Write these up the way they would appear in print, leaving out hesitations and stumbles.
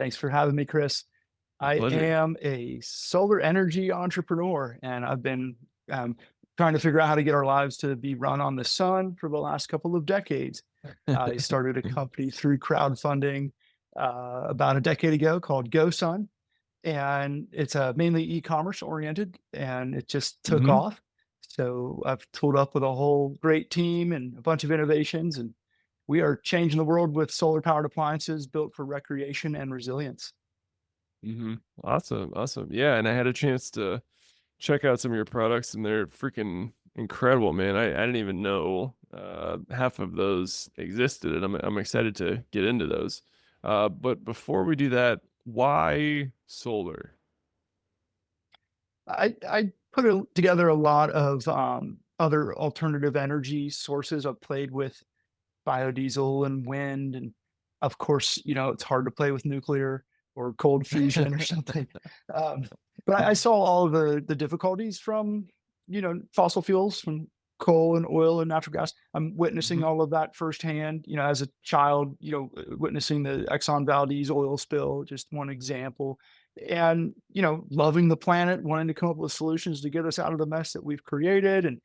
Thanks for having me, Chris. My I pleasure. am a solar energy entrepreneur, and I've been trying to figure out how to get our lives to be run on the sun for the last couple of decades. I started a company through crowdfunding about a decade ago called GoSun, and it's mainly e-commerce oriented, and it just took Mhm. off. So I've tooled up with a whole great team and a bunch of innovations, and we are changing the world with solar powered appliances built for recreation and resilience. Mhm. Awesome, awesome. Yeah, and I had a chance to check out some of your products, and they're freaking incredible, man. I didn't even know, half of those existed, and I'm excited to get into those. But before we do that, why solar? I put together a lot of other alternative energy sources. I've played with biodiesel and wind, and of course, it's hard to play with nuclear or cold fusion or something. Um, but I saw all of the difficulties from fossil fuels, from coal and oil and natural gas. I'm witnessing Mhm. all of that firsthand. As a child, witnessing the Exxon Valdez oil spill, just one example. And loving the planet, wanting to come up with solutions to get us out of the mess that we've created, and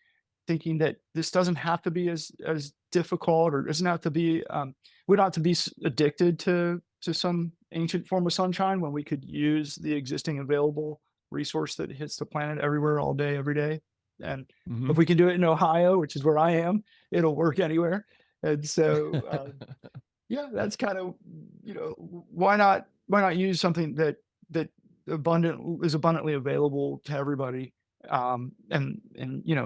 thinking that this doesn't have to be as difficult, or doesn't have to be we don't have to be addicted to some ancient form of sunshine when we could use the existing available resource that hits the planet everywhere all day every day. And if Mhm. we can do it in Ohio, which is where I am, it'll work anywhere. And so yeah, that's kind of, why not use something that is abundantly available to everybody. And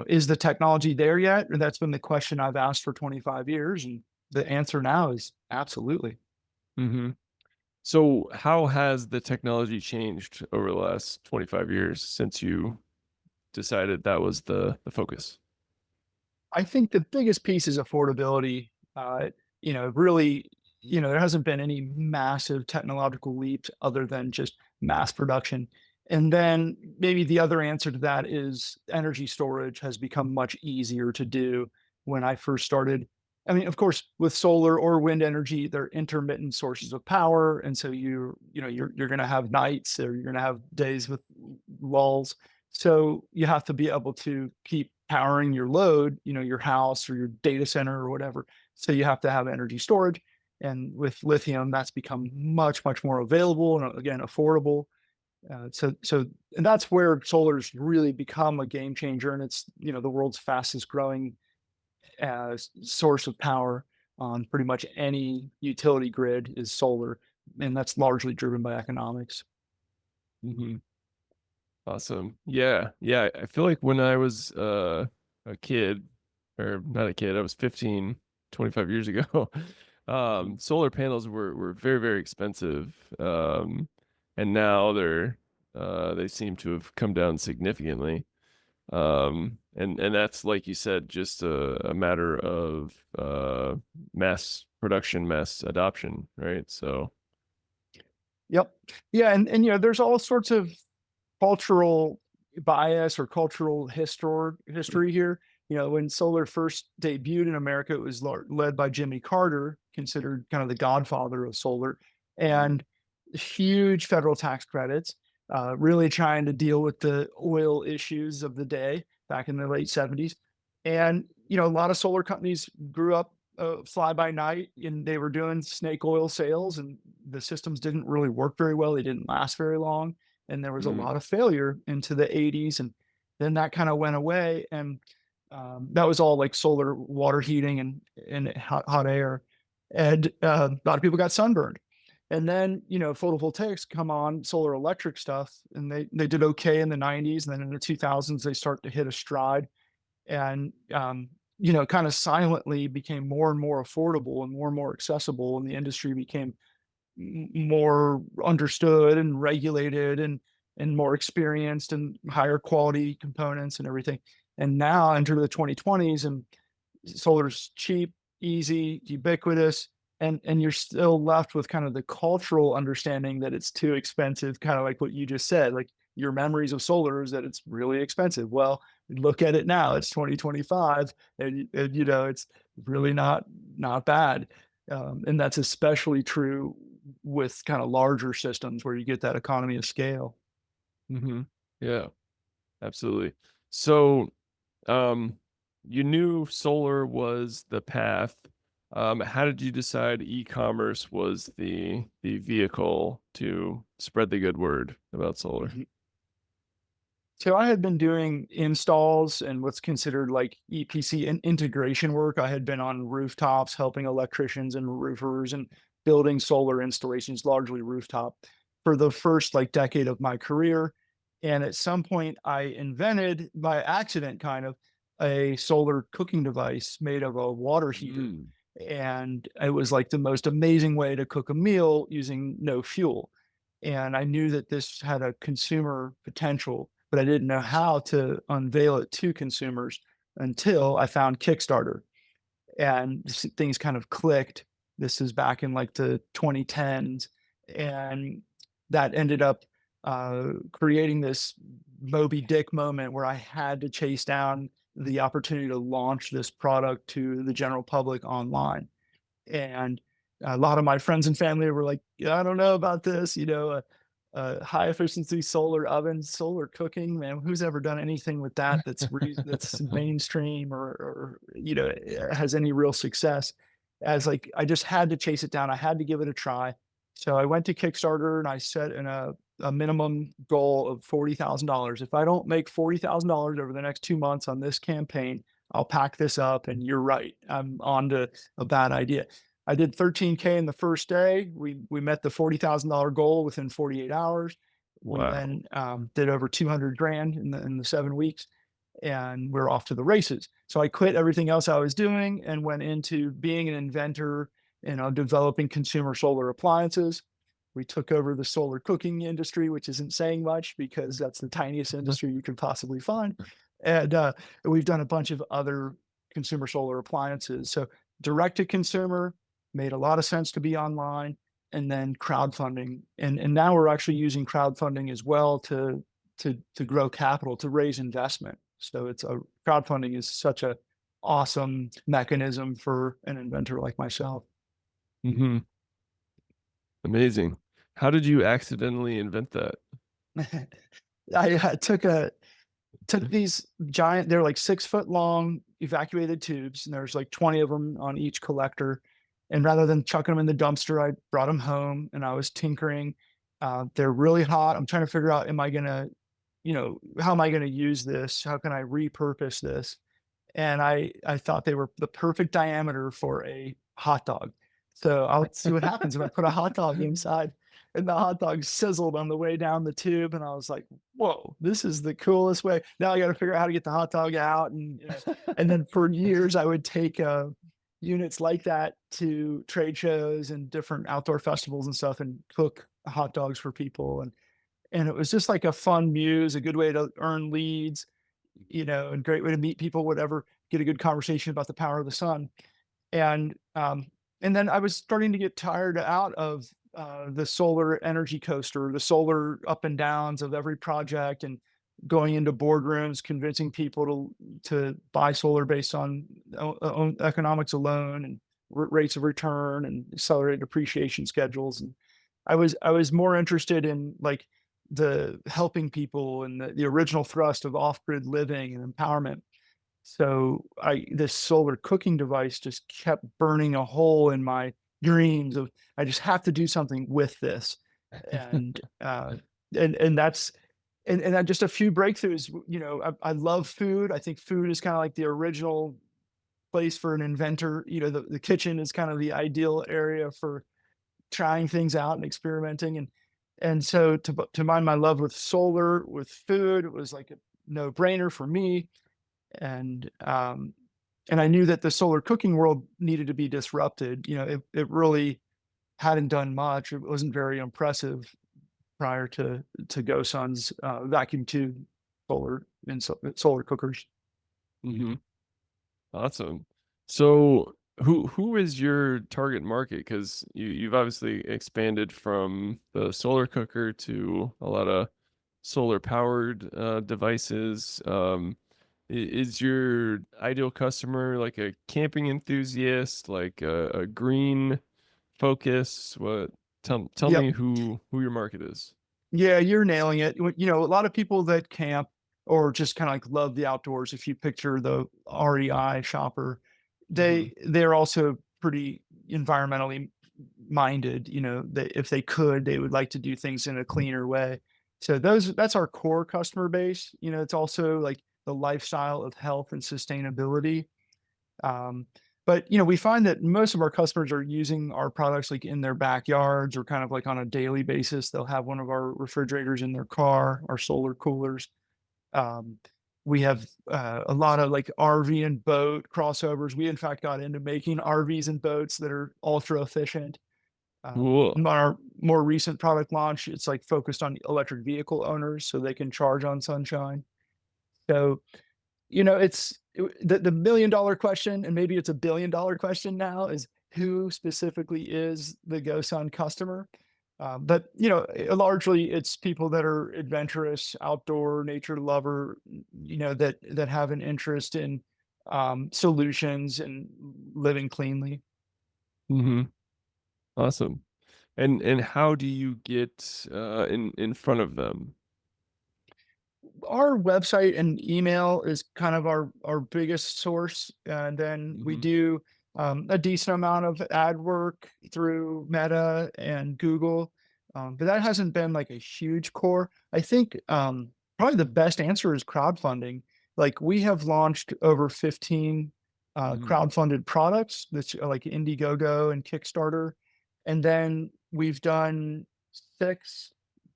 is the technology there yet? And that's been the question I've asked for 25 years, and the answer now is absolutely. Mhm. So, how has the technology changed over the last 25 years since you decided that was the focus? I think the biggest piece is affordability. Really, there hasn't been any massive technological leaps other than just mass production. And then maybe the other answer to that is energy storage has become much easier to do. When I first started, I mean, of course, with solar or wind energy, they're intermittent sources of power, and so you're going to have nights, or you're going to have days with lulls. So you have to be able to keep powering your load, your house or your data center or whatever. So you have to have energy storage. And with lithium, that's become much, much more available and again affordable. And that's where solar's really become a game changer, and it's the world's fastest growing source of power on pretty much any utility grid is solar, and that's largely driven by economics. Mhm. Awesome. Yeah. Yeah. I feel like when I was a kid, or not a kid, I was 15, 25 years ago. Solar panels were very, very expensive. And now they seem to have come down significantly. And that's, like you said, just a matter of mass production, mass adoption, right? So Yep. Yeah, and there's all sorts of cultural bias or cultural history here. When solar first debuted in America, it was led by Jimmy Carter, considered kind of the godfather of solar, and huge federal tax credits, really trying to deal with the oil issues of the day back in the late 70s. And, a lot of solar companies grew up fly by night, and they were doing snake oil sales, and the systems didn't really work very well. They didn't last very long, and there was a mm, lot of failure into the 80s, and then that kind of went away. And that was all like solar water heating and hot air, and a lot of people got sunburned. And then photovoltaics come on, solar electric stuff, and they did okay in the 90s, and then in the 2000s they start to hit a stride, and kind of silently became more and more affordable and more accessible, and the industry became more understood and regulated, and more experienced, and higher quality components and everything. And now enter the 2020s, and solar's cheap, easy, ubiquitous, and you're still left with kind of the cultural understanding that it's too expensive, kind of like what you just said. Like, your memories of solar is that it's really expensive. Well, look at it now. It's 2025, and it's really not bad. And that's especially true with kind of larger systems where you get that economy of scale. Mhm. Yeah, absolutely. So, um, you knew solar was the path. How did you decide e-commerce was the vehicle to spread the good word about solar? So I had been doing installs and what's considered like EPC integration work. I had been on rooftops helping electricians and roofers and building solar installations, largely rooftop, for the first like decade of my career. And at some point, I invented by accident kind of a solar cooking device made of a water heater. Mm. And it was like the most amazing way to cook a meal using no fuel. And I knew that this had a consumer potential, but I didn't know how to unveil it to consumers until I found Kickstarter. And things kind of clicked. This is back in like the 2010s. And that ended up creating this Moby Dick moment where I had to chase down the opportunity to launch this product to the general public online. And a lot of my friends and family were like, "Yeah, I don't know about this, high efficiency solar oven, solar cooking, man, who's ever done anything with that that's mainstream or has any real success?" As like I just had to chase it down. I had to give it a try. So I went to Kickstarter and I set in a minimum goal of $40,000. If I don't make $40,000 over the next 2 months on this campaign, I'll pack this up. And you're right, I'm on to a bad idea. I did 13K in the first day. We met the $40,000 goal within 48 hours. We Wow. then did over 200 grand in the 7 weeks, and we're off to the races. So I quit everything else I was doing and went into being an inventor and developing consumer solar appliances. We took over the solar cooking industry, which isn't saying much because that's the tiniest industry you could possibly find. And we've done a bunch of other consumer solar appliances. So direct to consumer made a lot of sense to be online, and then crowdfunding. And now we're actually using crowdfunding as well to grow capital, to raise investment. So it's a crowdfunding is such a awesome mechanism for an inventor like myself. Mhm. Amazing. How did you accidentally invent that? I took these giant, they're like 6 foot long evacuated tubes, and there's like 20 of them on each collector. And rather than chucking them in the dumpster, I brought them home and I was tinkering. They're really hot. I'm trying to figure out, am I gonna, how am I gonna use this? How can I repurpose this? And I thought they were the perfect diameter for a hot dog. So I'll see what happens if I put a hot dog inside. And the hot dog sizzled on the way down the tube, and I was like, "Whoa, this is the coolest way." Now I got to figure out how to get the hot dog out, and then for years I would take units like that to trade shows and different outdoor festivals and stuff, and cook hot dogs for people, and it was just like a fun muse, a good way to earn leads, and great way to meet people, whatever, get a good conversation about the power of the sun. And and then I was starting to get tired out of the solar energy coaster, the solar up and downs of every project, and going into boardrooms, convincing people to buy solar based on economics alone and rates of return and accelerated depreciation schedules. And I was more interested in like the helping people and the original thrust of off-grid living and empowerment. So I this solar cooking device just kept burning a hole in my dreams of I just have to do something with this. And and that's and then just a few breakthroughs. I love food. I think food is kind of like the original place for an inventor. The kitchen is kind of the ideal area for trying things out and experimenting. And so to mine my love with solar, with food, it was like a no-brainer for me. And I knew that the solar cooking world needed to be disrupted. It really hadn't done much. It wasn't very impressive prior to GoSun's vacuum tube solar cookers. Mhm. Awesome. So who is your target market? Because you've obviously expanded from the solar cooker to a lot of solar powered devices. Is your ideal customer like a camping enthusiast, like a green focus? What? Tell Yep. me who your market is. Yeah, you're nailing it. A lot of people that camp or just kind of like love the outdoors, if you picture the REI shopper, Mhm. they're also pretty environmentally minded. That if they could, they would like to do things in a cleaner way. So that's our core customer base. It's also like the lifestyle of health and sustainability. Um, but we find that most of our customers are using our products like in their backyards or kind of like on a daily basis. They'll have one of our refrigerators in their car, our solar coolers. Um, we have a lot of like RV and boat crossovers. We in fact got into making RVs and boats that are ultra efficient. Cool. Our more recent product launch, it's like focused on electric vehicle owners so they can charge on sunshine. So the $1 million question, and maybe it's a $1 billion question now, is who specifically is the GoSun customer? But largely it's people that are adventurous, outdoor, nature lover, that have an interest in solutions and living cleanly. Mhm. Awesome. And how do you get, in front of them? Our website and email is kind of our biggest source, and then we Mhm. do a decent amount of ad work through Meta and Google, but that hasn't been like a huge core. I think probably the best answer is crowdfunding. Like we have launched over 15 Mhm. crowdfunded products, that's like Indiegogo and Kickstarter, and then we've done six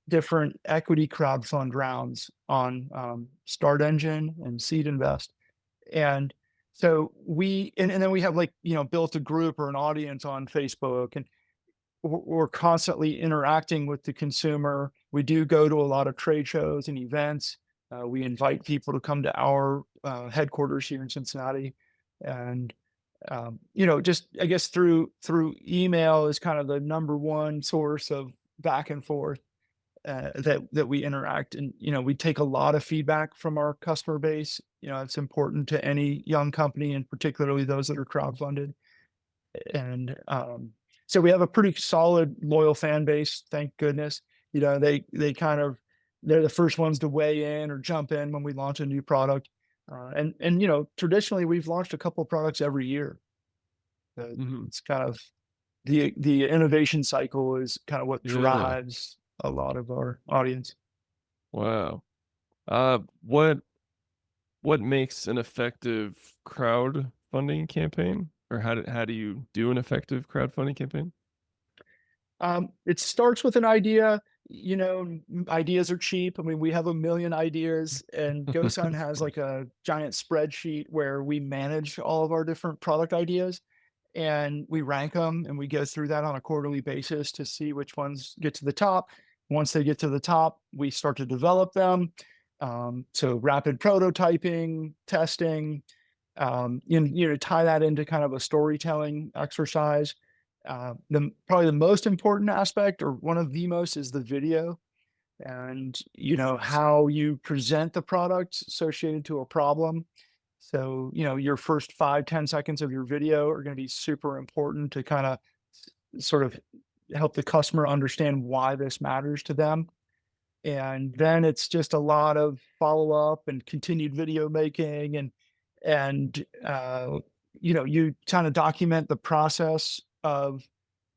different equity crowdfund rounds on Start Engine and Seed Invest. And so and then we have like, built a group or an audience on Facebook, and we're constantly interacting with the consumer. We do go to a lot of trade shows and events. We invite people to come to our headquarters here in Cincinnati. And just I guess through email is kind of the number one source of back and forth that we interact, and we take a lot of feedback from our customer base. It's important to any young company, and particularly those that are crowdfunded. And so we have a pretty solid loyal fan base, thank goodness. They kind of they're the first ones to weigh in or jump in when we launch a new product. And traditionally we've launched a couple of products every year. Mhm. It's kind of the innovation cycle is kind of what Yeah. drives a lot of our audience. Wow. What makes an effective crowdfunding campaign? Or how do you do an effective crowdfunding campaign? It starts with an idea. Ideas are cheap. I mean, we have a million ideas, and GoSun has like a giant spreadsheet where we manage all of our different product ideas, and we rank them, and we go through that on a quarterly basis to see which ones get to the top. Once they get to the top, we start to develop them. So rapid prototyping, testing, tie that into kind of a storytelling exercise. The Probably the most important aspect, or one of the most, is the video, and how you present the product associated to a problem. So your first 5-10 seconds of your video are going to be super important to kind of sort of help the customer understand why this matters to them. And then it's just a lot of follow-up and continued video making, and you kinda document the process of,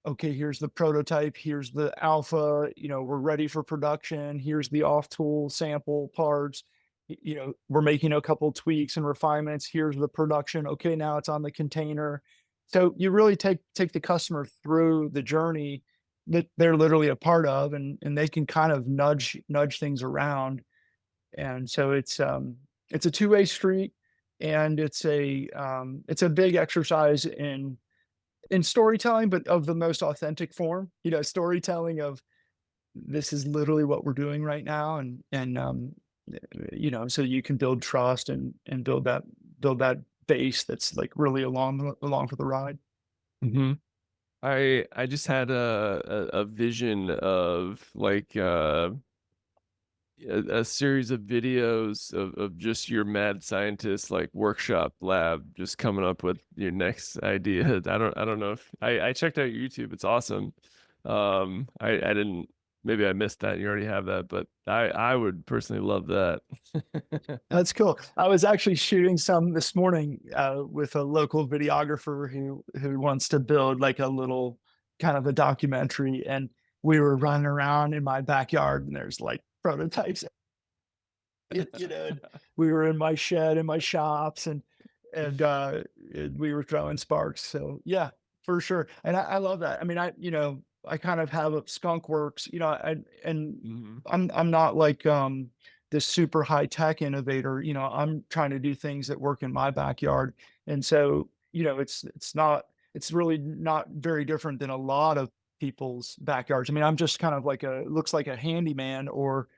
"Okay, here's the prototype, here's the alpha, we're ready for production, here's the off-tool sample parts, we're making a couple tweaks and refinements, here's the production, okay, now it's on the container." So you really take the customer through the journey that they're literally a part of, and they can kind of nudge things around. And so it's a two-way street, and it's a big exercise in storytelling, but of the most authentic form. Storytelling of, this is literally what we're doing right now, and so you can build trust and build that base that's like really along for the ride. Mhm. I just had a vision of, like, a series of videos of just your mad scientist, like, workshop lab, just coming up with your next idea. I don't know if I checked out your YouTube, it's awesome. I didn't, maybe I missed that. You already have that, but I would personally love that. That's cool. I was actually shooting some this morning with a local videographer who wants to build like a little kind of a documentary, and we were running around in my backyard, and there's like prototypes. And we were in my shed in my shops, and we were throwing sparks. So yeah, for sure. And I love that. I mean, I kind of have a skunk works, and Mhm. I'm not like this super high tech innovator. I'm trying to do things that work in my backyard. And so, it's really not very different than a lot of people's backyards. I mean, I'm just kind of like looks like a handyman, or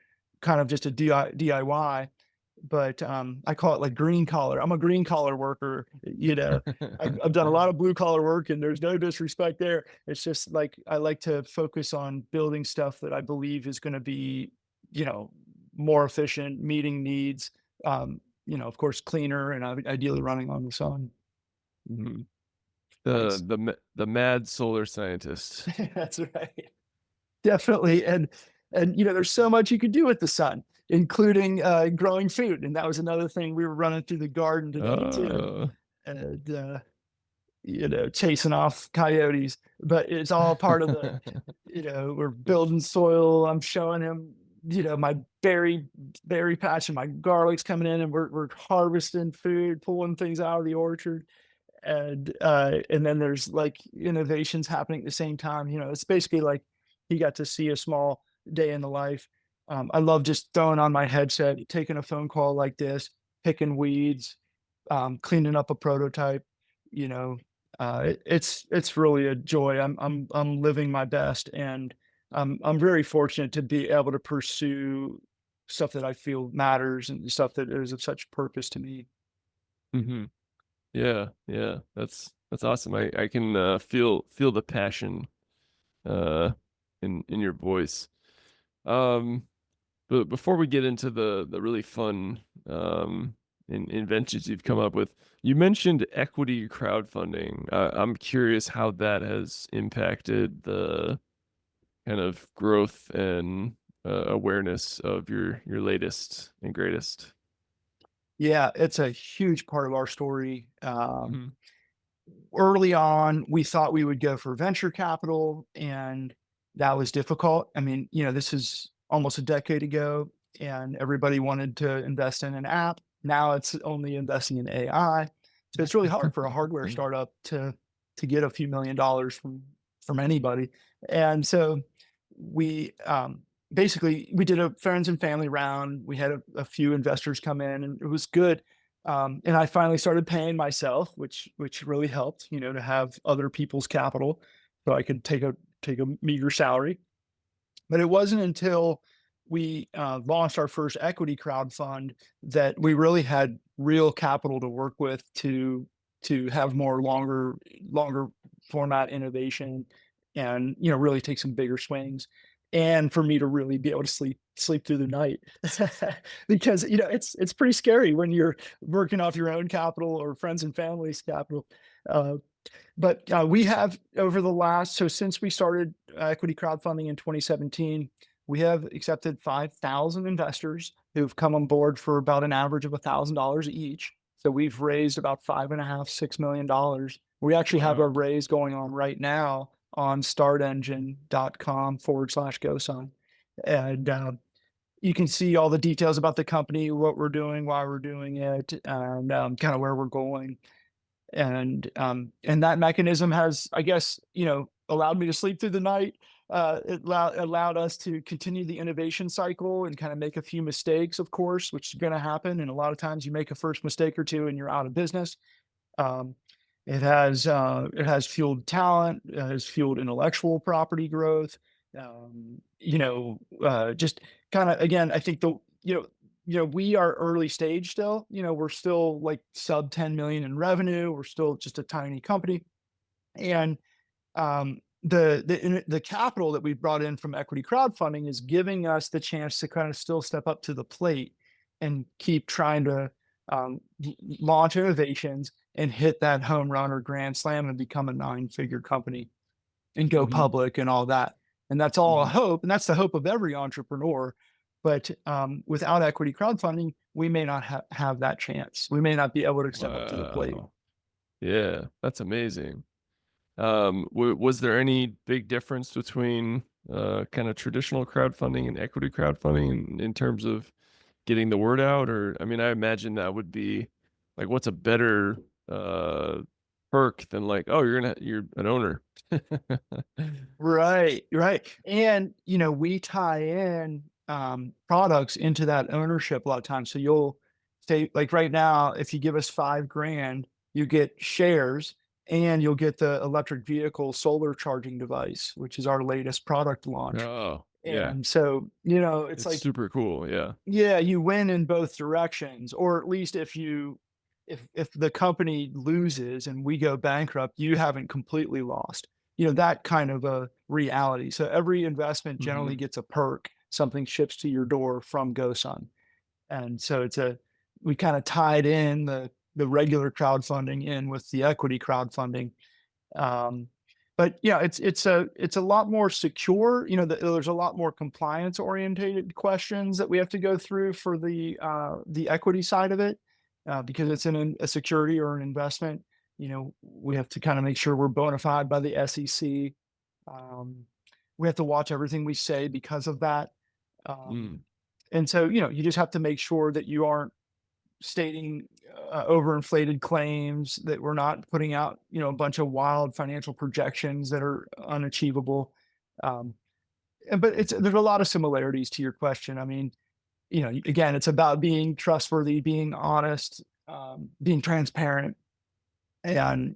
kind of just a DIY, but I call it like green collar. I'm a green collar worker. I've done a lot of blue collar work, and there's no disrespect there. It's just like I like to focus on building stuff that I believe is going to be, you know, more efficient, meeting needs. Of course, cleaner, and ideally running on the sun. Mhm. Nice. The mad solar scientist. That's right. Definitely. And there's so much you could do with the sun, including growing food. And that was another thing we were running through the garden today too. Uh, And chasing off coyotes. But it's all part of we're building soil. I'm showing him, my berry patch, and my garlic's coming in, and we're harvesting food, pulling things out of the orchard. And then there's like innovations happening at the same time. It's basically like he got to see a small day in the life. I love just throwing on my headset, taking a phone call like this, picking weeds, cleaning up a prototype. you know it's really a joy. I'm living my best, and I'm very fortunate to be able to pursue stuff that I feel matters, and stuff that is of such purpose to me. mhm. Yeah, yeah. That's awesome. I can feel the passion uh in your voice. Um but before we get into the really fun inventions you've come up with, you mentioned equity crowdfunding. I'm curious how that has impacted the kind of growth and awareness of your latest and greatest. Yeah, it's a huge part of our story. Mhm. Early on, we thought we would go for venture capital, and that was difficult. I mean, this is almost a decade ago, and everybody wanted to invest in an app. Now it's only investing in AI. So it's really hard for a hardware startup to get a few $1,000,000 from anybody. And so we basically we did a friends and family round. We had a few investors come in, and it was good. And I finally started paying myself, which really helped, to have other people's capital, so I could take a meager salary. But it wasn't until we launched our first equity crowd fund that we really had real capital to work with to have more longer format innovation, and really take some bigger swings, and for me to really be able to sleep through the night. Because it's pretty scary when you're working off your own capital or friends and family's capital. uh, but we have over the last so since we started equity crowdfunding in 2017, we have accepted 5,000 investors who've come on board for about an average of $1,000 each. So we've raised about 5.5, $6 million. We actually have a Wow. raise going on right now on startengine.com/GoSun. And you can see all the details about the company, what we're doing, why we're doing it, and kind of where we're going. And that mechanism has, I guess, allowed me to sleep through the night. It allowed us to continue the innovation cycle and kind of make a few mistakes, of course, which is going to happen. And a lot of times you make a first mistake or two and you're out of business. Um, it has fueled talent, it has fueled intellectual property growth. Just kind of, again, I think we are early stage still. We're still like sub 10 million in revenue. We're still just a tiny company, and the capital that we brought in from equity crowdfunding is giving us the chance to kind of still step up to the plate and keep trying to launch innovations and hit that home run or grand slam and become a 9-figure company and go Mhm. public and all that. And that's all a Mhm. hope. And that's the hope of every entrepreneur. But without equity crowdfunding, we may not have that chance. We may not be able to step up to the plate. Wow. Yeah, that's amazing. Was there any big difference between kind of traditional crowdfunding and equity crowdfunding in terms of getting the word out? Or, I mean, I imagine that would be like, what's a better uh, perk than like, oh, you're an owner. Right, right. And, we tie in products into that ownership a lot of times. So you'll say, like right now, if you give us 5 grand, you get shares and you'll get the electric vehicle solar charging device, which is our latest product launch. Oh, yeah, And so, it's it's like, super cool. Yeah. yeah, you win in both directions, or at least if the company loses and we go bankrupt, you haven't completely lost. That kind of a reality. So every investment generally Hmm. gets a perk, something ships to your door from GoSun. And so we kind of tied in the regular crowdfunding in with the equity crowdfunding. um, but yeah, it's a lot more secure. There's a lot more compliance orientated questions that we have to go through for the equity side of it, because it's in a security or an investment. We have to kind of make sure we're bona fide by the SEC. Um, we have to watch everything we say because of that. Um, Mm. and so, you just have to make sure that you aren't stating overinflated claims, that we're not putting out, a bunch of wild financial projections that are unachievable. Um, but there's a lot of similarities to your question. I mean, again, it's about being trustworthy, being honest, being transparent, and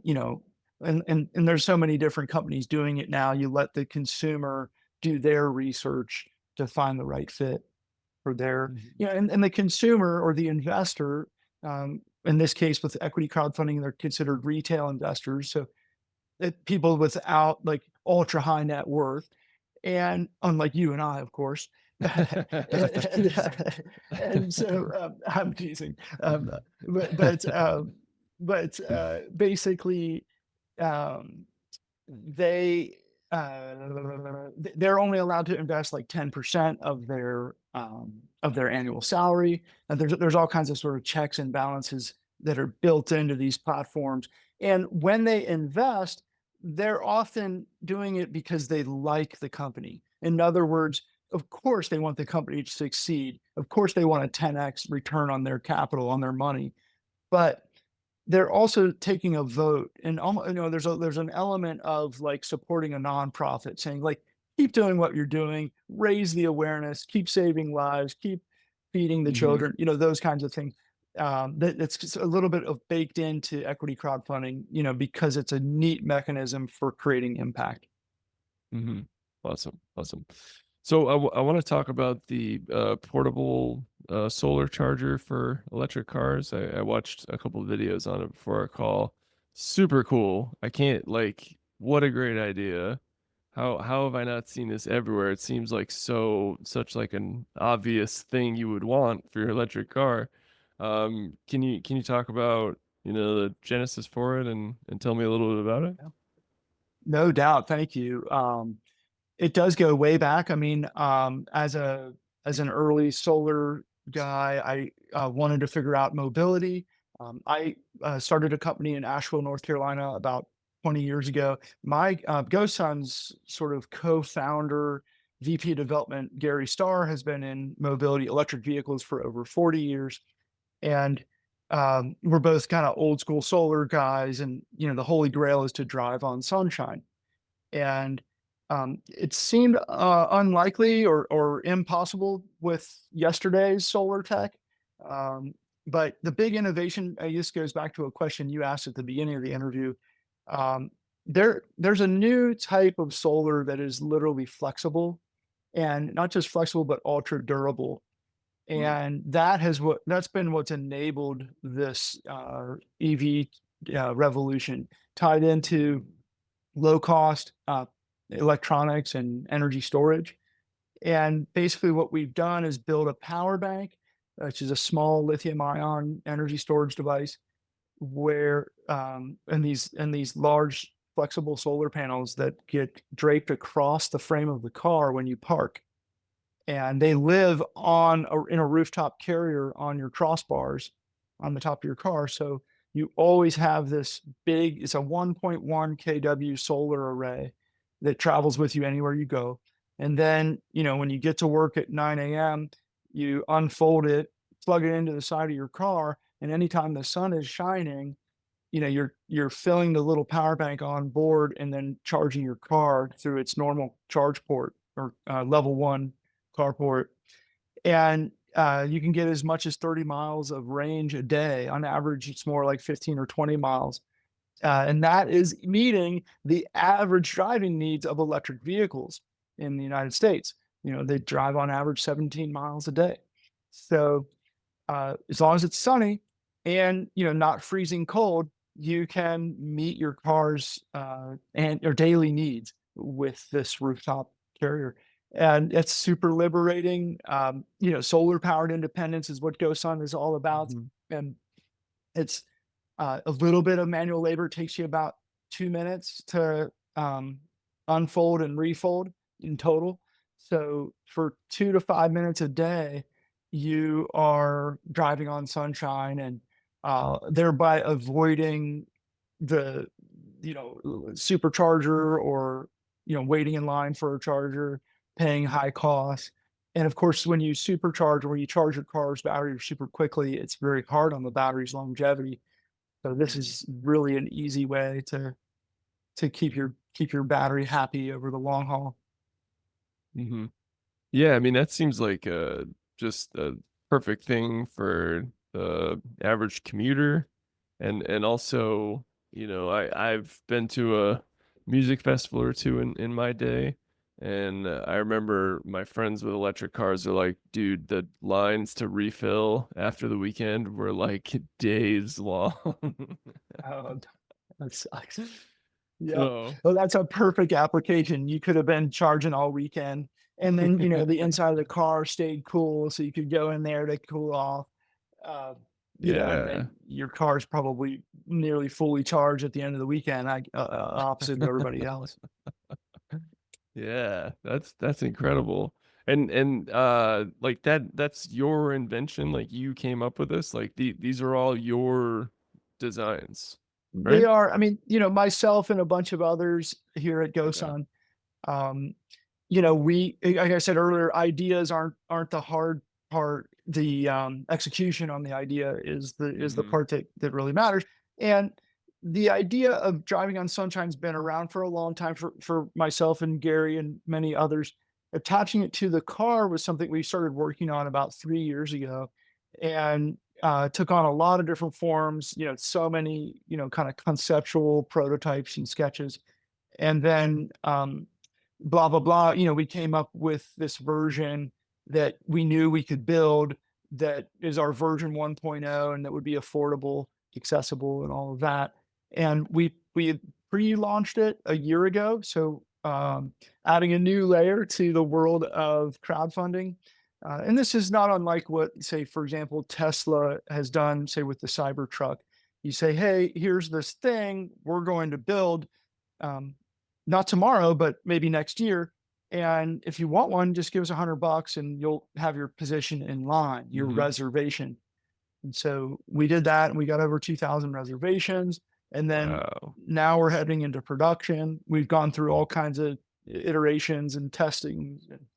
and there's so many different companies doing it now. You let the consumer do their research to find the right fit for their, Mhm. and the consumer or the investor, in this case with equity crowdfunding, they're considered retail investors. So people without like ultra high net worth, and unlike you and I, of course. And so I'm teasing, but basically, um, they they're only allowed to invest like 10% of their annual salary. And there's all kinds of sort of checks and balances that are built into these platforms. And when they invest, they're often doing it because they like the company. In other words, of course they want the company to succeed. Of course they want a 10x return on their capital, on their money. But they're also taking a vote, and there's an element of like supporting a nonprofit, saying like, keep doing what you're doing, raise the awareness, keep saving lives, keep feeding the Mhm. children, those kinds of things. That's just a little bit of baked into equity crowdfunding, because it's a neat mechanism for creating impact. Mhm. Awesome, awesome. So I wanna talk about the, portable, solar charger for electric cars. I watched a couple of videos on it before our call. Super cool. I can't like, what a great idea. How have I not seen this everywhere? It seems like such like an obvious thing you would want for your electric car. Can you talk about, the genesis for it and tell me a little bit about it? Yeah. No doubt. Thank you. It does go way back. I mean, as an early solar guy, I wanted to figure out mobility. I started a company in Asheville, North Carolina, about 20 years ago. My GoSun's sort of co-founder, VP of development, Gary Starr, has been in mobility, electric vehicles for over 40 years, and we're both kind of old school solar guys. And the holy grail is to drive on sunshine. And it seemed unlikely or impossible with yesterday's solar tech. Um, but the big innovation, this goes back to a question you asked at the beginning of the interview. Um, there's a new type of solar that is literally flexible, and not just flexible, but ultra durable. Mm. And that's been what's enabled this EV revolution, tied into low cost electronics and energy storage. And basically, what we've done is build a power bank, which is a small lithium ion energy storage device, where and these large flexible solar panels that get draped across the frame of the car when you park, and they live in a rooftop carrier on your crossbars on the top of your car. So you always have this big, it's a 1.1 kW solar array that travels with you anywhere you go. And then, when you get to work at 9 a.m., you unfold it, plug it into the side of your car, and anytime the sun is shining, you're filling the little power bank on board and then charging your car through its normal charge port, or level one carport. And you can get as much as 30 miles of range a day. On average, it's more like 15 or 20 miles. And that is meeting the average driving needs of electric vehicles in the United States. They drive on average 17 miles a day. So as long as it's sunny and not freezing cold, you can meet your car's and your daily needs with this rooftop carrier, and it's super liberating. Solar powered independence is what GoSun is all about, Mhm. and it's a little bit of manual labor. It takes you about 2 minutes to unfold and refold in total. So for 2 to 5 minutes a day, you are driving on sunshine, and thereby avoiding the supercharger, or waiting in line for a charger, paying high costs. And of course, when you supercharge, or when you charge your car's battery super quickly, it's very hard on the battery's longevity. So this is really an easy way to keep your battery happy over the long haul. Mhm. Yeah, I mean, that seems like, just a perfect thing for the average commuter, and also, I've been to a music festival or 2 in my day, and, I remember my friends with electric cars are like, "Dude, the lines to refill after the weekend were, like, days long." Oh, that sucks. Yep. So, Well, that's a perfect application. You could have been charging all weekend, and then, the inside of the car stayed cool, so you could go in there to cool off. Uh, yeah. and your car's probably nearly fully charged at the end of the weekend, opposite of everybody else. Yeah, that's incredible. And like that's your invention, like you came up with this? Like these are all your designs, They right? are, I mean, myself and a bunch of others here at Okay. GoSun. Um, we, like I said earlier, ideas aren't the hard part. The execution on the idea is the Mhm. part that really matters. And the idea of driving on sunshine's been around for a long time for myself and Gary and many others. Attaching it to the car was something we started working on about 3 years ago, and took on a lot of different forms. So many kind of conceptual prototypes and sketches, and then blah blah blah, we came up with this version that we knew we could build, that is our version 1.0, and that would be affordable, accessible, and all of that. And we had pre-launched it a year ago, so adding a new layer to the world of crowdfunding. And this is not unlike what, say, for example, Tesla has done, say, with the Cybertruck. You say, hey, here's this thing we're going to build, um, not tomorrow, but maybe next year. And if you want one, just give us $100 and you'll have your position in line, your Mhm. reservation. And so we did that, and we got over 2,000 reservations. And then Wow. now we're heading into production. We've gone through all kinds of iterations and testing. And,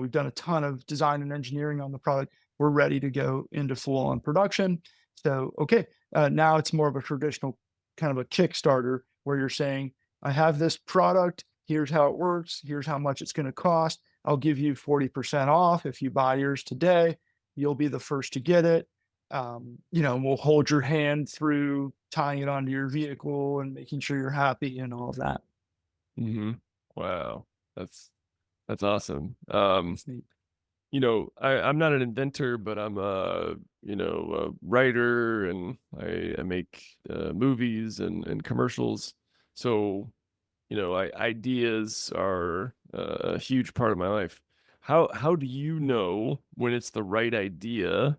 we've done a ton of design and engineering on the product. We're ready to go into full on production. So, okay, now it's more of a traditional kind of a Kickstarter, where you're saying, I have this product. Here's how it works. Here's how much it's going to cost. I'll give you 40% off if you buy yours today. You'll be the first to get it. We'll hold your hand through tying it onto your vehicle and making sure you're happy and all of that. Mhm. Wow. That's that's awesome. It's neat. I'm not an inventor, but I'm a writer, and I make movies and commercials. So, ideas are a huge part of my life. How do you know when it's the right idea?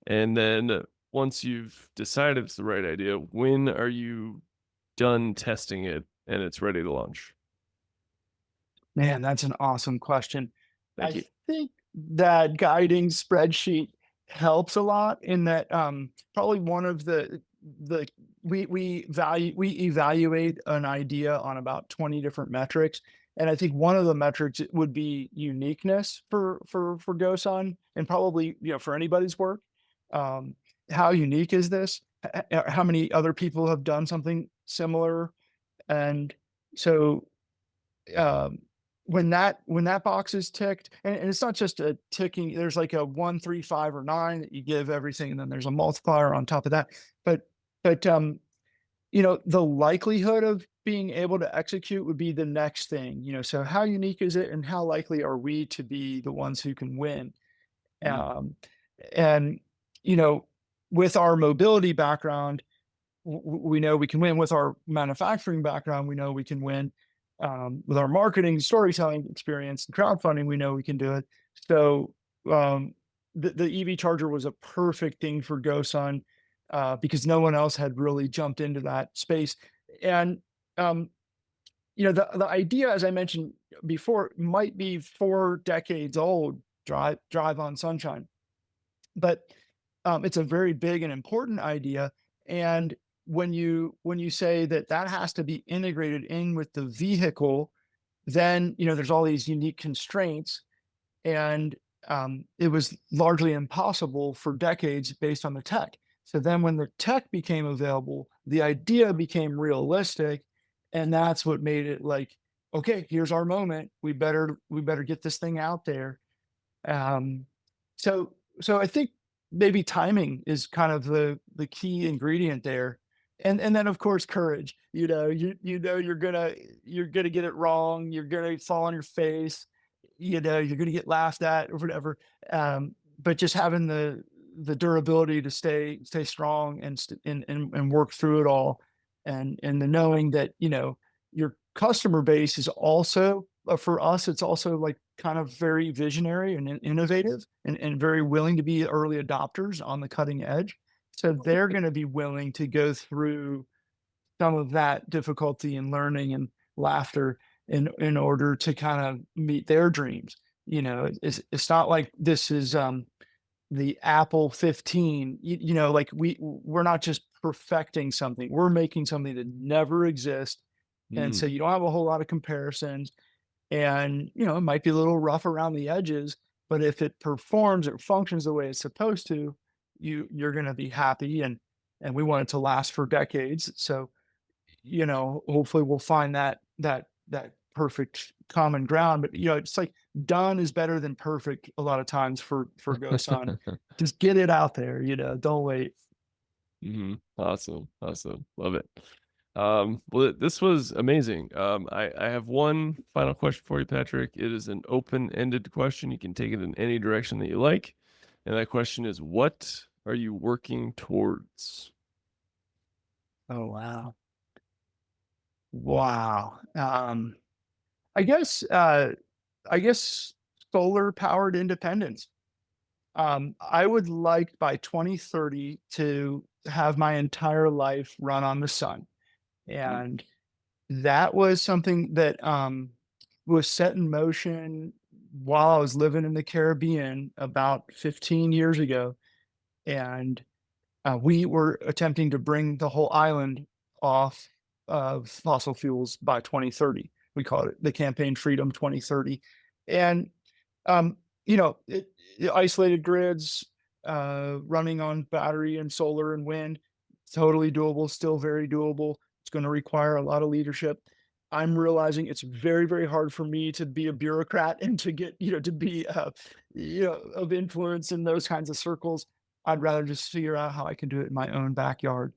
And then once you've decided it's the right idea, when are you done testing it and it's ready to launch? Man, that's an awesome question. Thank I you. think that guiding spreadsheet helps a lot in that probably one of the we evaluate an idea on about 20 different metrics. And I think one of the metrics would be uniqueness for GoSun and probably for anybody's work. Um, how unique is this? How many other people have done something similar? And so um, when that box is ticked, and it's not just a ticking, there's like a 1, 3, 5, or 9 that you give everything, and then there's a multiplier on top of that. But but the likelihood of being able to execute would be the next thing. So how unique is it, and how likely are we to be the ones who can win? Mm, Um, and you know, with our mobility background, we know we can win. With our manufacturing background, we know we can win. With our marketing, storytelling experience, and crowdfunding, we know we can do it. So um, the EV charger was a perfect thing for GoSun because no one else had really jumped into that space. And um, the idea, as I mentioned before, might be 4 decades old. Drive on sunshine, but it's a very big and important idea. And when you say that that has to be integrated in with the vehicle, then there's all these unique constraints, and it was largely impossible for decades based on the tech. So then, when the tech became available, the idea became realistic, and that's what made it like, okay, here's our moment. We better get this thing out there. um, so I think maybe timing is kind of the key ingredient there. And then of course courage. You're gonna get it wrong, you're gonna fall on your face, you're gonna get laughed at or whatever. But just having the durability to stay strong and work through it all, and the knowing that your customer base is also for us, it's also like kind of very visionary and innovative, and very willing to be early adopters on the cutting edge. So they're going to be willing to go through some of that difficulty and learning and laughter in order to kind of meet their dreams. It's not like this is the Apple 15. Like we're not just perfecting something, we're making something that never exists. And mm, so you don't have a whole lot of comparisons, and it might be a little rough around the edges, but if it performs or functions the way it's supposed to, you're going to be happy. And we want it to last for decades. So hopefully we'll find that perfect common ground. But it's like done is better than perfect a lot of times for GoSun. Just get it out there. Don't wait. mhm. Awesome, awesome. Love it. Well, this was amazing. I have one final question for you, Patrick. It is an open-ended question. You can take it in any direction that you like. And that question is, what are you working towards? Oh wow. I guess uh, I guess solar powered independence. I would like by 2030 to have my entire life run on the sun. Mm, And that was something that was set in motion while I was living in the Caribbean about 15 years ago. And we were attempting to bring the whole island off of fossil fuels by 2030. We called it the Campaign Freedom 2030. And um, isolated grids, running on battery and solar and wind, totally doable, still very doable. It's going to require a lot of leadership. I'm realizing it's very, very hard for me to be a bureaucrat and to get, to be, of influence in those kinds of circles. I'd rather just figure out how I can do it in my own backyard.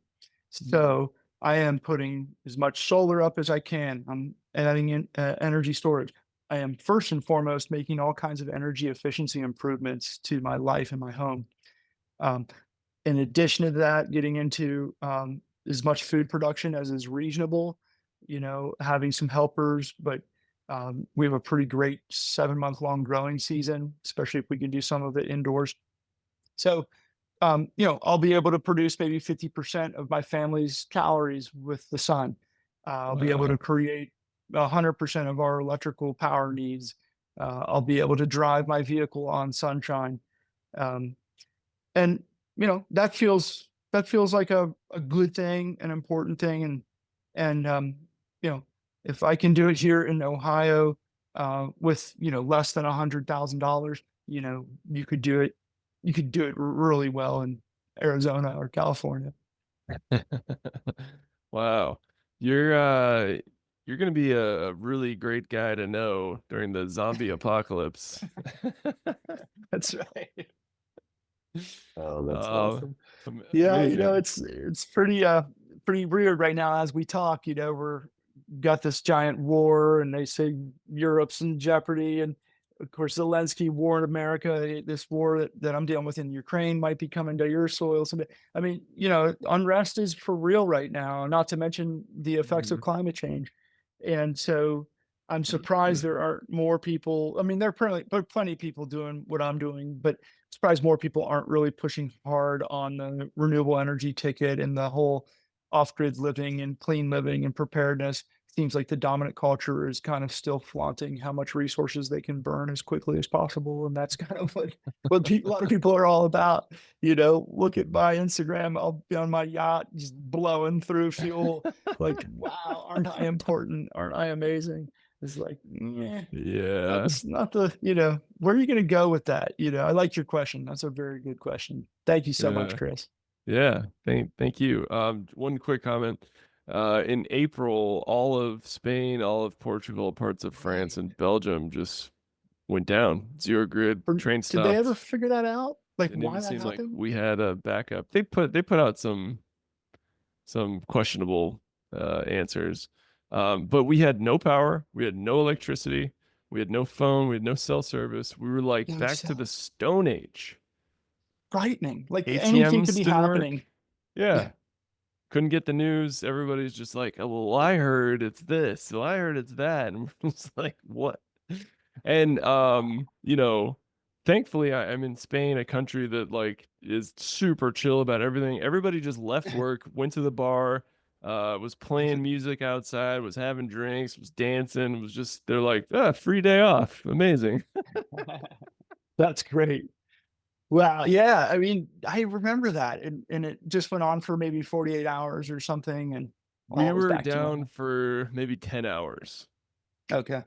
mm, So I am putting as much solar up as I can. I'm adding in energy storage. I am first and foremost making all kinds of energy efficiency improvements to my life and my home. Um, in addition to that, getting into as much food production as is reasonable, having some helpers, but we have a pretty great 7 month long growing season, especially if we can do some of it indoors. So I'll be able to produce maybe 50% of my family's calories with the sun. I'll be able to Wow. create 100% of our electrical power needs. I'll be able to drive my vehicle on sunshine. Um, and that feels like a good thing, an important thing. And you know, if I can do it here in Ohio with less than $100,000, you could do it really well in Arizona or California. Wow. You're gonna be a really great guy to know during the zombie apocalypse. That's right. Oh, that's Uh, awesome. Yeah, Amazing. it's pretty weird right now as we talk. We're got this giant war, and they say Europe's in jeopardy, and of course Zelensky war in America. This war that I'm dealing with in Ukraine might be coming to your soil someday. I mean, unrest is for real right now. Not to mention the effects of Mhm. climate change, and so I'm surprised there aren't more people. I mean, there are plenty of people doing what I'm doing, but surprised more people aren't really pushing hard on the renewable energy ticket and the whole off-grid living and clean living and preparedness. Seems like the dominant culture is kind of still flaunting how much resources they can burn as quickly as possible, and that's kind of a lot of people are all about. Look at my Instagram. I'll be on my yacht just blowing through fuel. Like, wow, aren't I important? Aren't I amazing? It's like, Yeah. that's not where are you going to go with that? I like your question. That's a very good question. Thank you so much, Yeah. Chris. Yeah. Thank you. One quick comment. In April, all of Spain, all of Portugal, parts of France Right. and Belgium just went down. Zero grid, train Did they ever stopped. figure that out? Like Didn't even why that seem like happened? we had a backup. They put out some questionable answers. But we had no power, we had no electricity, we had no phone, we had no cell service. We were like No back to the cells. Stone Age. Frightening. Like anything could ATMs be didn't work. happening. Yeah. Yeah. Couldn't get the news. Everybody's just like, oh, well, I heard it's this. Well, I heard it's that. And we're just like, what? And thankfully I'm in Spain, a country that like is super chill about everything. Everybody just left work, went to the bar, was playing music outside, was having drinks, was dancing, was just they're like, ah, free day off. Amazing. That's great. Wow. Yeah. I mean, I remember that. And it just went on for maybe 48 hours or something. And We all was were back to down normal. for maybe 10 hours. Okay.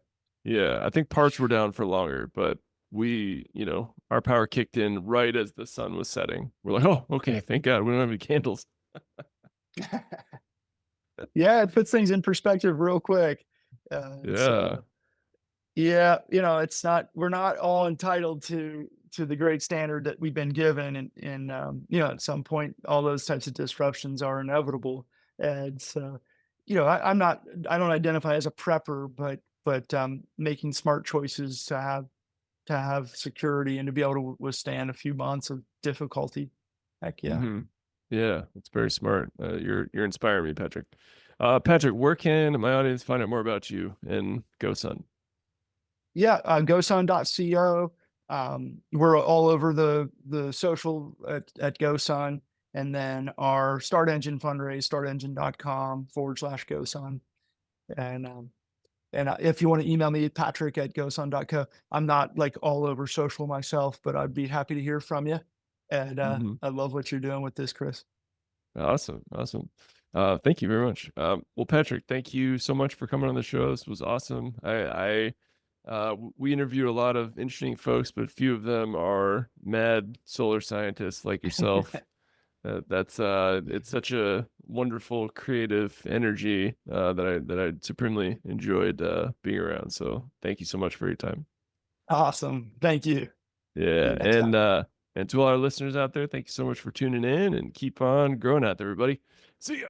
Yeah, I think parts were down for longer, but our power kicked in right as the sun was setting. We're like, oh, okay, thank God we don't have any candles. Yeah. It puts things in perspective real quick. Yeah. Yeah, it's not we're not all entitled to the great standard that we've been given, and at some point, all those types of disruptions are inevitable. And so, I don't identify as a prepper, but making smart choices to have security and to be able to withstand a few months of difficulty. Heck yeah. hmm Yeah, it's very smart. You're inspiring me, Patrick. Patrick, where can my audience find out more about you and GoSun? Yeah, GoSun.co. We're all over the social at GoSun, and then our Start Engine fundraise, startengine.com/GoSun. And if you want to email me, Patrick at GoSun.co. I'm not like all over social myself, but I'd be happy to hear from you. And hmm I love what you're doing with this, Chris. Awesome, awesome. Thank you very much. Well, Patrick, thank you so much for coming on the show. This was awesome. We interviewed a lot of interesting folks, but a few of them are mad solar scientists like yourself. It's such a wonderful creative energy that I supremely enjoyed being around. So thank you so much for your time. Awesome. Thank you. See Yeah, you next time. and to all our listeners out there, thank you so much for tuning in and keep on growing out there, everybody. See ya.